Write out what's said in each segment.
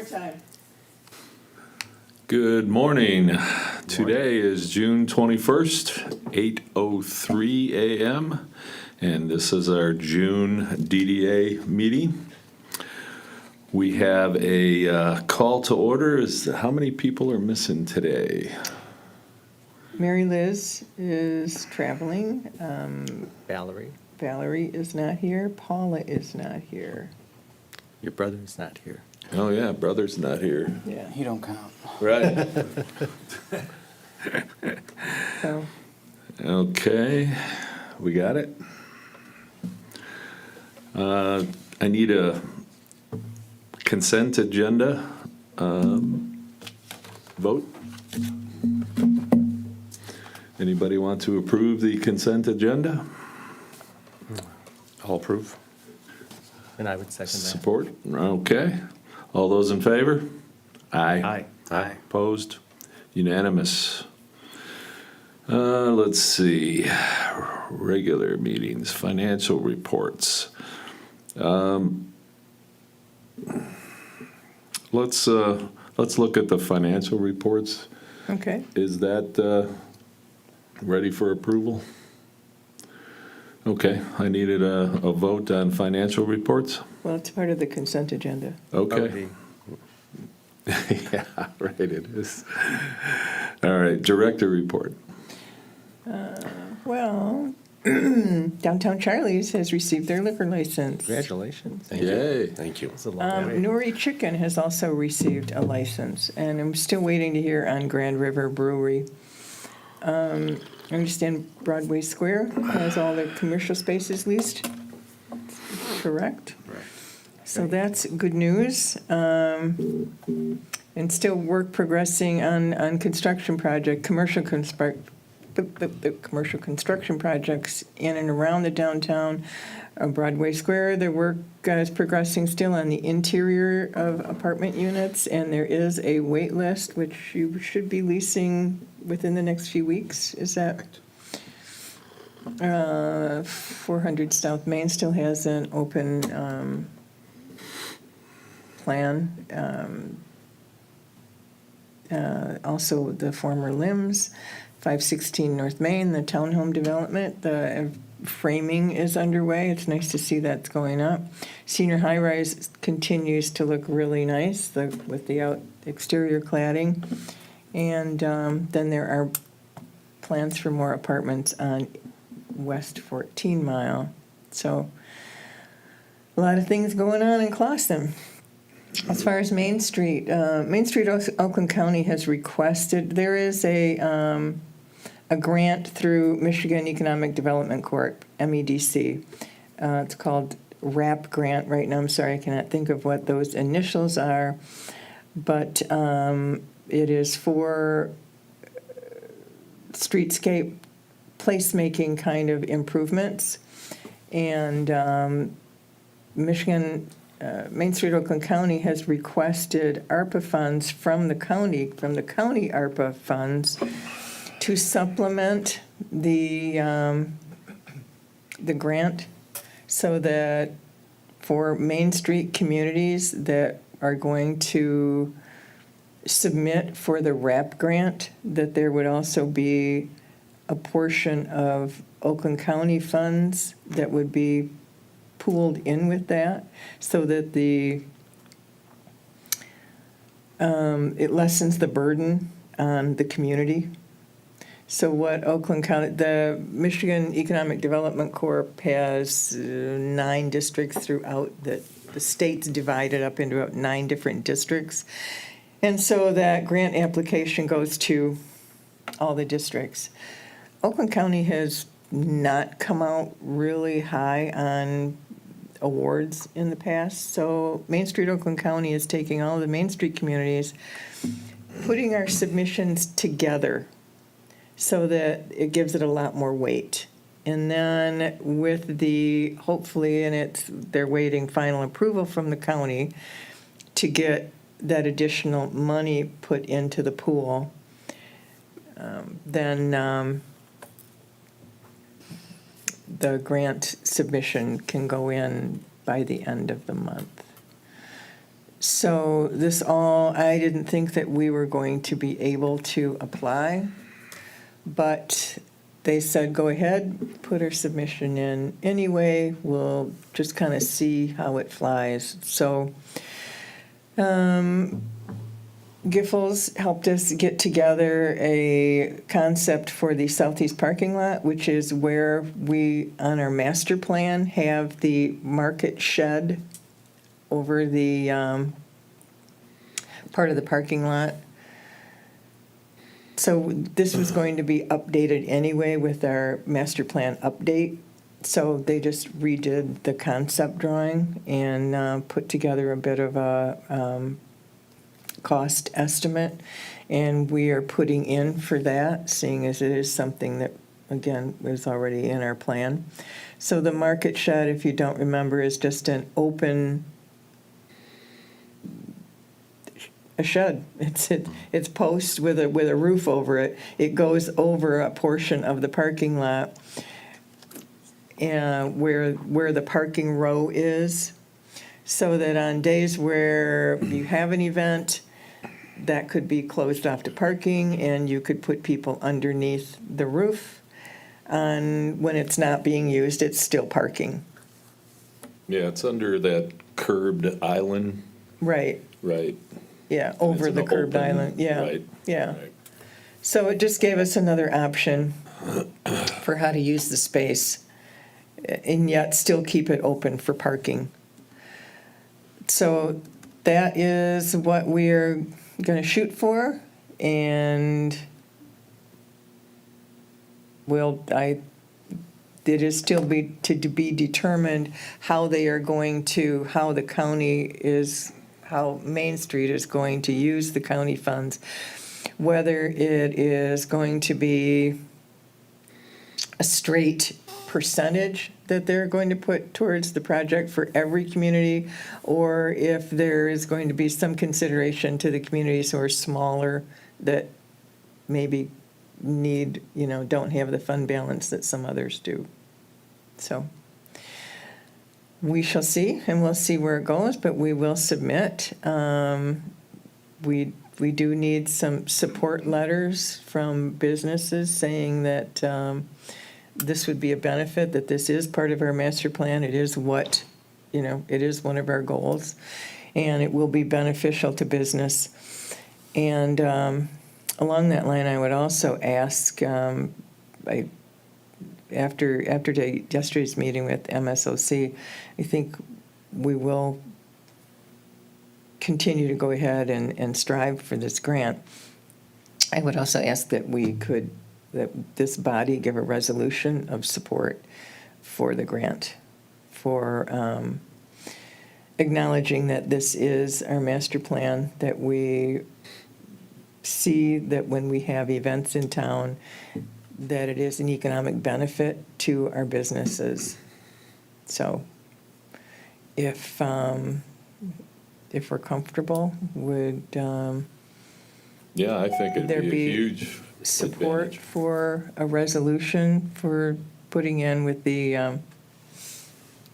time. Good morning. Today is June 21st, 8:03 a.m., and this is our June DDA meeting. We have a call to order. How many people are missing today? Mary Liz is traveling. Valerie, Valerie is not here. Paula is not here. your brother is not here. Oh, yeah, brother's not here. Yeah. You don't count. Right. So Okay, we got it. I need a consent agenda vote. Anybody want to approve the consent agenda? I'll approve. And I would second that. Support? Okay. All those in favor? Aye. Aye. Opposed? Unanimous. Let's see. Regular meetings, financial reports. Let's look at the financial reports. okay. Is that ready for approval? Okay, I needed a vote on financial reports. Well, it's part of the consent agenda. Okay. Yeah, right, it is. All right, director report. Well, Downtown Charlie's has received their liquor license. Congratulations. Yay. Thank you. It's a long way. Nori Chicken has also received a license, and I'm still waiting to hear on Grand River Brewery. I understand Broadway Square has all their commercial spaces leased, correct? Right. So that's good news. And still work progressing on construction project, commercial construction projects in and around the downtown Broadway Square. The work is progressing still on the interior of apartment units, and there is a wait list, which you should be leasing within the next few weeks. Is that? 400 South Main still has an open plan. Also, the former Limbs, 516 North Main, the townhome development, the framing is underway. It's nice to see that's going up. Senior high rise continues to look really nice with the exterior cladding. And then there are plans for more apartments on West 14 Mile. So a lot of things going on in Clawson. As far as Main Street, Oakland County has requested, there is a grant through Michigan Economic Development Corp., MEDC. It's called RAP grant right now. I'm sorry, I cannot think of what those initials are, but it is for streetscape placemaking kind of improvements. And Michigan Main Street Oakland County has requested ARPA funds from the county ARPA funds to supplement the grant, so that for Main Street communities that are going to submit for the RAP grant, that there would also be a portion of Oakland County funds that would be pooled in with that, so that it lessens the burden on the community. So what Oakland County, the Michigan Economic Development Corp. Has 9 districts throughout the state's divided up into 9 different districts. And so that grant application goes to all the districts. Oakland County has not come out really high on awards in the past. So Main Street Oakland County is taking all the Main Street communities, putting our submissions together so that it gives it a lot more weight. And then with hopefully, and they're waiting final approval from the county to get that additional money put into the pool, then the grant submission can go in by the end of the month. So this all, I didn't think that we were going to be able to apply, but they said, go ahead, put our submission in anyway, we'll just kind of see how it flies. So Giffords helped us get together a concept for the southeast parking lot, which is where we, on our master plan, have the market shed over the part of the parking lot. So this was going to be updated anyway with our master plan update. So they just redid the concept drawing and put together a bit of a cost estimate. And we are putting in for that, seeing as it is something that, again, was already in our plan. So the market shed, if you don't remember, is just an open a shed. It's post with a roof over it. It goes over a portion of the parking lot where the parking row is, so that on days where you have an event, that could be closed off to parking, and you could put people underneath the roof. And when it's not being used, it's still parking. Yeah, it's under that curbed island, Right. right? Yeah, over It's the an curbed open- island. Yeah. Right. Yeah. right. So it just gave us another option for how to use the space and yet still keep it open for parking. So that is what we're going to shoot for, and it is still to be determined how they are going to, how the county is, how Main Street is going to use the county funds, whether it is going to be a straight percentage that they're going to put towards the project for every community, or if there is going to be some consideration to the communities who are smaller that maybe need, don't have the fund balance that some others do. So we shall see, and we'll see where it goes, but we will submit. We do need some support letters from businesses saying that this would be a benefit, that this is part of our master plan. It is what, it is one of our goals, and it will be beneficial to business. And along that line, I would also ask, after yesterday's meeting with MSOC, I think we will continue to go ahead and strive for this grant. I would also ask that that this body give a resolution of support for the grant, for acknowledging that this is our master plan, that we see that when we have events in town, that it is an economic benefit to our businesses. So if we're comfortable, would Yeah, I think there it'd be a be huge support advantage. for a resolution for putting in with the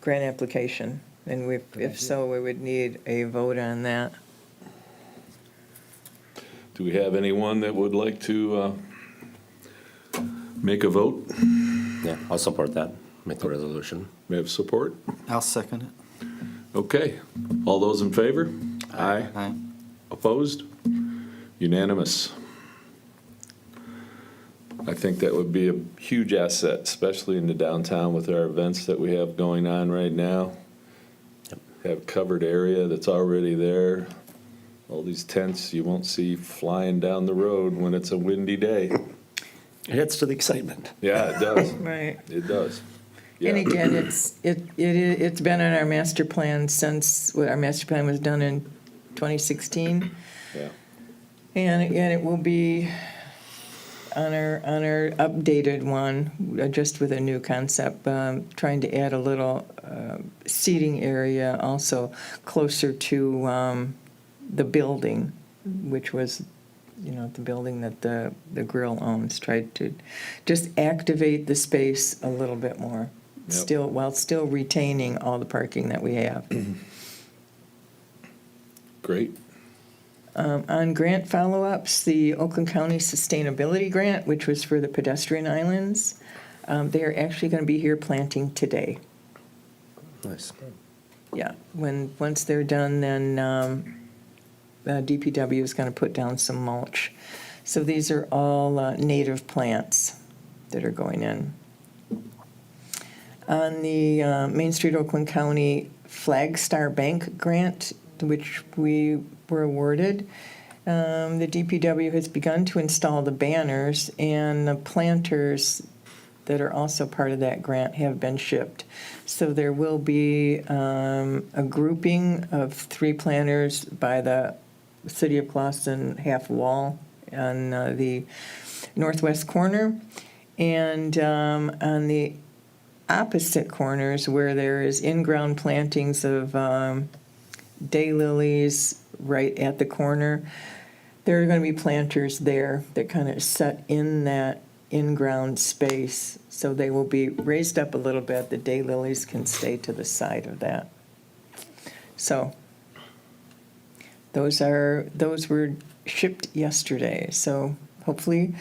grant application? And if so, we would need a vote on that. Do we have anyone that would like to make a vote? Yeah, I'll support that, make the resolution. We have support? I'll second it. Okay. All those in favor? Aye. Aye. Opposed? Unanimous. I think that would be a huge asset, especially in the downtown with our events that we have going on right now. Yep. Have covered area that's already there. All these tents you won't see flying down the road when it's a windy day. It adds to the excitement. Yeah, it does. Right. It does. And Yeah. again, it's been on our master plan since, our master plan was done in 2016. Yeah. And again, it will be on our updated one, just with a new concept, trying to add a little seating area also closer to the building, which was, the building that the grill owns, tried to just activate the space a little bit more, while still retaining all the parking that we have. Great. On grant follow-ups, the Oakland County Sustainability Grant, which was for the pedestrian islands, they're actually going to be here planting today. Nice. Yeah, once they're done, then DPW is going to put down some mulch. So these are all native plants that are going in. On the Main Street Oakland County Flag Star Bank grant, which we were awarded, the DPW has begun to install the banners, and the planters that are also part of that grant have been shipped. So there will be a grouping of 3 planters by the City of Clawson half wall on the northwest corner, and on the opposite corners where there is in-ground plantings of daylilies right at the corner, there are going to be planters there that kind of set in that in-ground space, so they will be raised up a little bit. The daylilies can stay to the side of that. So those were shipped yesterday. So hopefully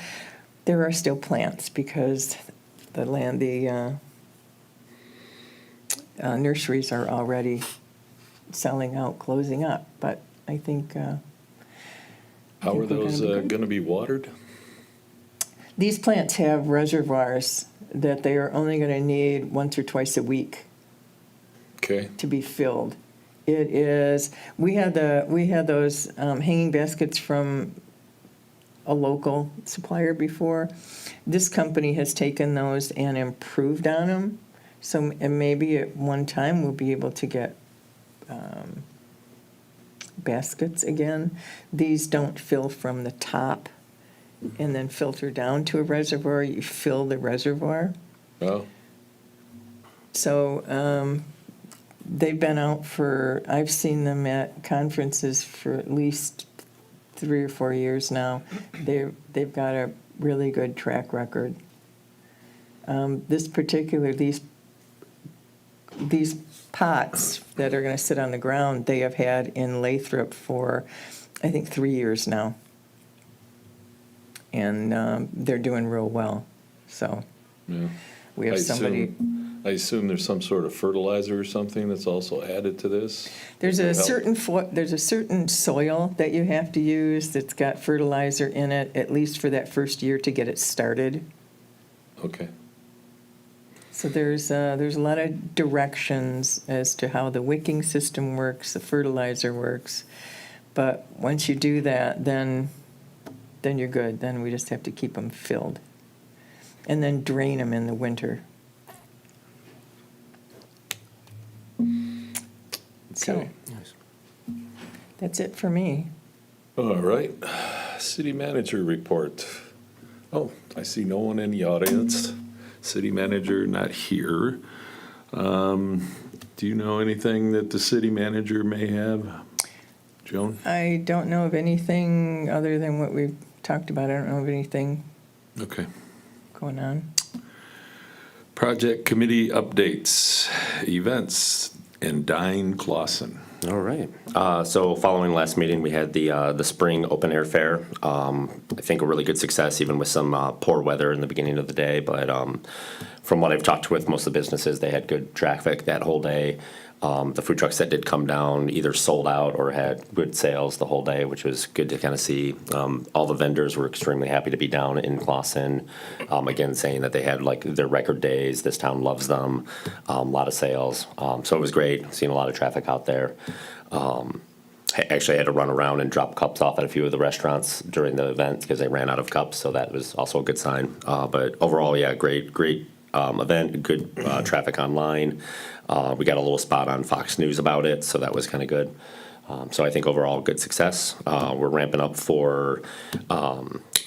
there are still plants, because the nurseries are already selling out, closing up. But I think How are we're gonna those be good. going to be watered? these plants have reservoirs that they are only going to need once or twice a week Okay. to be filled. It is, we had those hanging baskets from a local supplier before. This company has taken those and improved on them. So, and maybe at one time we'll be able to get baskets again. These don't fill from the top and then filter down to a reservoir. You fill the reservoir. Oh, So they've been out for, I've seen them at conferences for at least 3 or 4 years now. They've got a really good track record. These pots that are going to sit on the ground, they have had in Lathrop for, I think, 3 years now. And they're doing real well. So yeah. we have somebody. I assume there's some sort of fertilizer or something that's also added to this? There's Will a help? certain soil that you have to use that's got fertilizer in it, at least for that first year to get it started. Okay. So there's a lot of directions as to how the wicking system works, the fertilizer works. But once you do that, then you're good. Then we just have to keep them filled. And then drain them in the winter. So Okay. that's it for me. All right. City manager report. Oh, I see no one in the audience. City manager not here. Do you know anything that the city manager may have? Joan? I don't know of anything other than what we've talked about. I don't know of anything Okay. going on. Project committee updates, events, and Dine Clausen. All right. So following last meeting, we had the spring open air fair. I think a really good success, even with some poor weather in the beginning of the day. But from what I've talked with most of the businesses, they had good traffic that whole day. The food trucks that did come down either sold out or had good sales the whole day, which was good to kind of see. All the vendors were extremely happy to be down in Clawson, again, saying that they had like their record days. This town loves them. A lot of sales. So it was great, seeing a lot of traffic out there. I actually had to run around and drop cups off at a few of the restaurants during the event because they ran out of cups, so that was also a good sign. But overall, yeah, great event, good traffic online. We got a little spot on Fox News about it, so that was kind of good. So I think overall, good success. We're ramping up for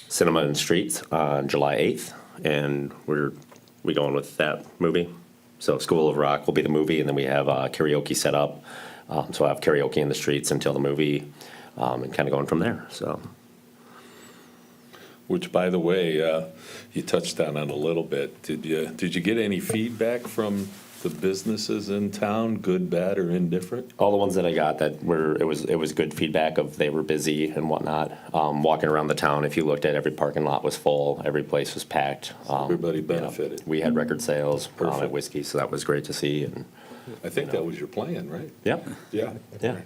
Cinema in the Streets on July 8th, and we going with that movie. So School of Rock will be the movie, and then we have karaoke set up. So I have karaoke in the streets until the movie, and kind of going from there. So. Which, by the way, you touched on it a little bit. Did you get any feedback from the businesses in town, good, bad, or indifferent? All the ones that I got that were, it was good feedback of they were busy and whatnot. Walking around the town, if you looked at every parking lot was full, every place was packed. Everybody you know, benefited. We had record sales Perfect. at Whiskey, so that was great to see. And I think that was your plan, right? yeah, Yeah. yeah,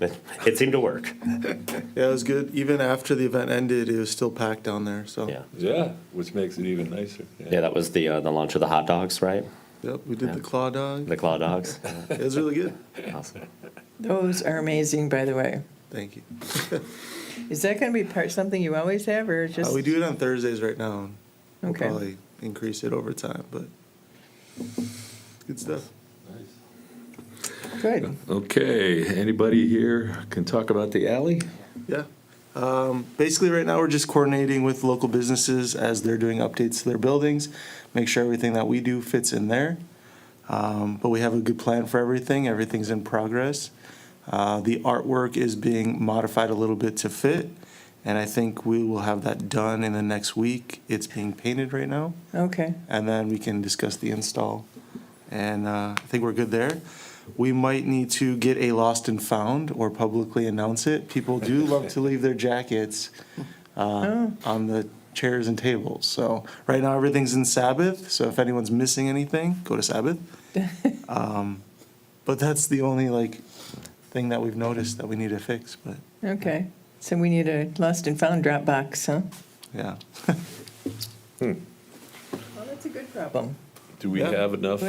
it seemed to work. Yeah, it was good. Even after the event ended, it was still packed down there, so. Yeah, Yeah, which makes it even nicer. yeah, that was the launch of the hot dogs, right? Yep, we did Yeah. the claw dog. The claw dogs. It was really good. Awesome. Those are amazing, by the way. Thank you. Is that going to be something you always have, or just? We do it on Thursdays right now. We'll Okay. probably increase it over time, but good stuff. Good. Okay, anybody here can talk about the alley? Yeah. Basically, right now, we're just coordinating with local businesses as they're doing updates to their buildings, make sure everything that we do fits in there. But we have a good plan for everything. Everything's in progress. The artwork is being modified a little bit to fit, and I think we will have that done in the next week. It's being painted right now, Okay. and then we can discuss the install. And I think we're good there. We might need to get a lost and found or publicly announce it. People do love to leave their jackets on the chairs and tables. So right now, everything's in Sabbath, so if anyone's missing anything, go to Sabbath. But that's the only thing that we've noticed that we need to fix, but Okay. So we need a lost and found drop box, huh? yeah. Well, that's a good problem. Do we Yeah. have enough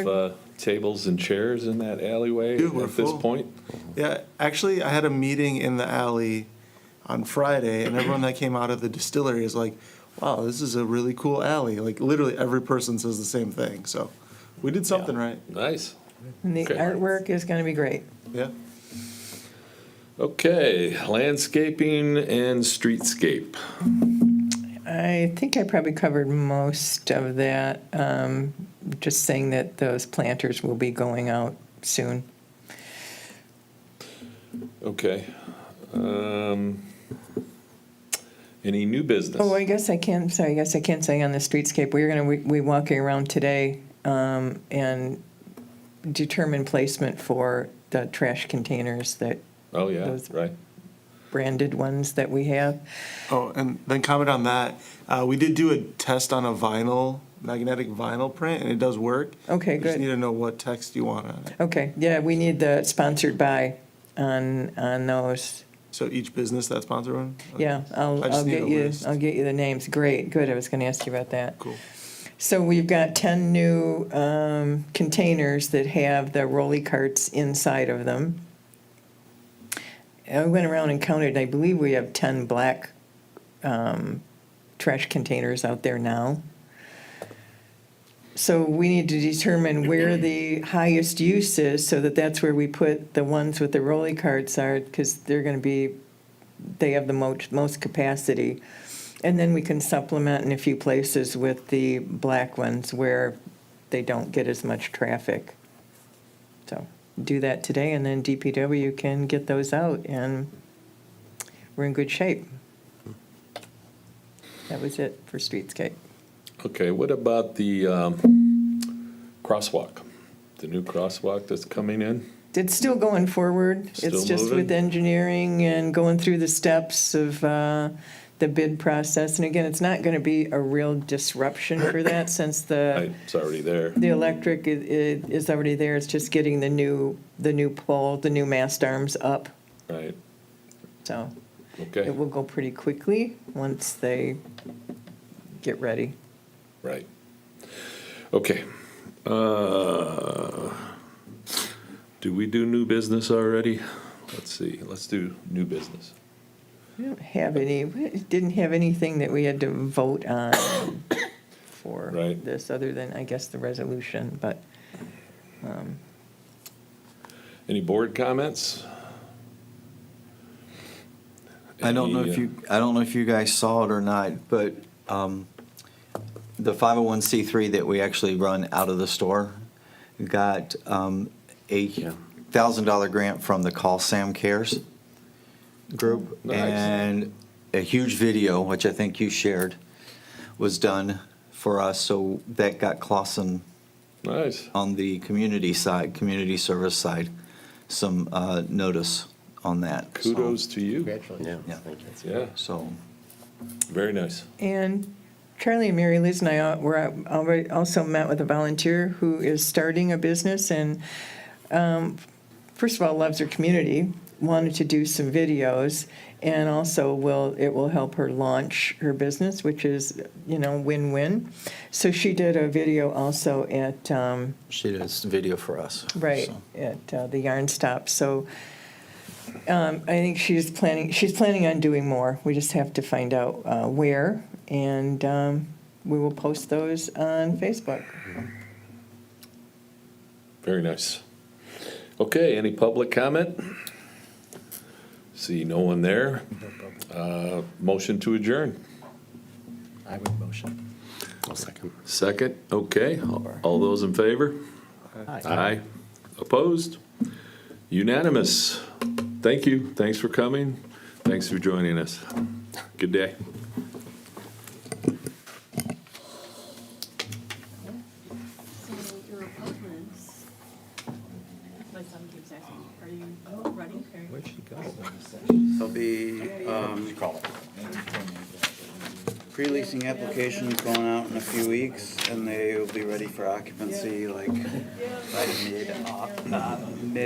tables and chairs in that alleyway Dude, we're at this full. point? Yeah, actually, I had a meeting in the alley on Friday, and everyone that came out of the distillery is like, wow, this is a really cool alley. Like, literally every person says the same thing, so we did something right. Nice. And the Okay. artwork is going to be great. Yeah. Okay, landscaping and streetscape. I think I probably covered most of that. Just saying that those planters will be going out soon. Okay. Any new business? Oh, I guess I can say on the streetscape, we walking around today and determine placement for the trash containers, that Oh, yeah, those- right. branded ones that we have. Oh, and then comment on that. We did do a test on a magnetic vinyl print, and it does work. Okay, We just good. need to know what text you want on it. Okay, yeah, we need the sponsored by on those. So each business that sponsor one? Okay. Yeah, I just need a list. I'll get you the names. Great, good. I was going to ask you about that. Cool. So we've got 10 new containers that have the rolly carts inside of them. I went around and counted. I believe we have 10 black trash containers out there now. So we need to determine where the highest use is, so that's where we put the ones with the rolly carts are, because they have the most capacity. And then we can supplement in a few places with the black ones where they don't get as much traffic. So do that today, and then DPW can get those out, and we're in good shape. That was it for streetscape. Okay, what about the crosswalk? The new crosswalk that's coming in? It's still going forward. It's Still just moving? with engineering and going through the steps of the bid process. And again, it's not going to be a real disruption for that, since It's already there. the electric is already there. It's just getting the new pole, the new mast arms up. Right, So okay, it will go pretty quickly once they get ready. right. Okay. Do we do new business already? Let's see, let's do new business. We didn't have anything that we had to vote on for Right. this, other than, I guess, the resolution, but. Any board comments? I don't know if you guys saw it or not, but the 501c3 that we actually run out of the store got a $1,000 grant from the Call Sam Cares group. Nice. And a huge video, which I think you shared, was done for us. So that got Clausen Nice. on the community side, community service side, some notice on that. So, Kudos to you. Congratulations. Yeah. Thank you. Yeah, So, very nice. And Charlie and Mary Liz and I were already also met with a volunteer who is starting a business and, first of all, loves her community, wanted to do some videos, and also it will help her launch her business, which is, win-win. So she did a video also at, she does video for us. right, so. at the Yarn Stop. So I think she's planning on doing more. We just have to find out where, and we will post those on Facebook. Very nice. Okay, any public comment? See no one there. Motion to adjourn. I would motion. I'll second. Second, okay. All those in favor? Aye. Opposed? Unanimous. Thank you. Thanks for coming. Thanks for joining us. Good day. So your appointments, my son keeps asking, are you ready? Where'd she go? There'll be pre-leasing applications going out in a few weeks, and they will be ready for occupancy like by mid